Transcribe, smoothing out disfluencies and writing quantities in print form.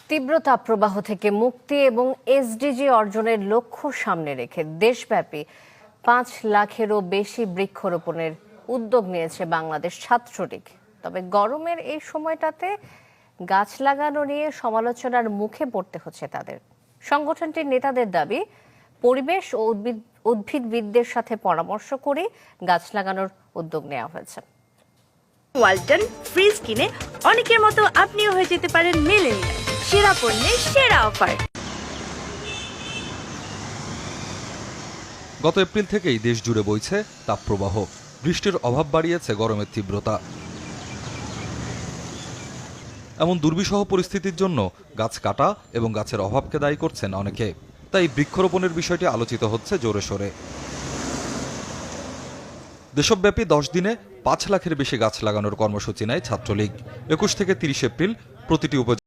তীব্র তাপপ্রবাহ থেকে মুক্তি এবং এসডিজি অর্জনের লক্ষ্য সামনে রেখে দেশব্যাপী ৫ লাখেরও বেশি বৃক্ষরোপণের উদ্যোগ নিয়েছে বাংলাদেশ ছাত্রলীগ। তবে গরমের এই সময়টাতে গাছ লাগানো নিয়ে সমালোচনার মুখে পড়তে হচ্ছে তাদের। সংগঠনটির নেতাদের দাবি, পরিবেশ ও উদ্ভিদবিদদের সাথে পরামর্শ করে গাছ লাগানোর উদ্যোগ নেওয়া হয়েছে। ওয়ালটন ফ্রিজ কিনে অনেকের মতো আপনিও হয়ে যেতে পারেন মিলেনিয়াল। সেরা পণ্যের সেরা অফার। গত এপ্রিল থেকেই দেশ জুড়ে বইছে তাপপ্রবাহ। বৃষ্টির অভাব বাড়িয়েছে গরমের তীব্রতা। এমন দুর্বিষহ পরিস্থিতির জন্য গাছ কাটা এবং গাছের অভাবকে দায়ী করছেন অনেকে। তাই বৃক্ষরোপণের বিষয়টি আলোচিত হচ্ছে জোরে সোরে। দেশব্যাপী 10 দিনে 5 লাখের বেশি গাছ লাগানোর কর্মসূচি নেয় ছাত্রলীগ। 21 থেকে 30 এপ্রিল প্রতিটি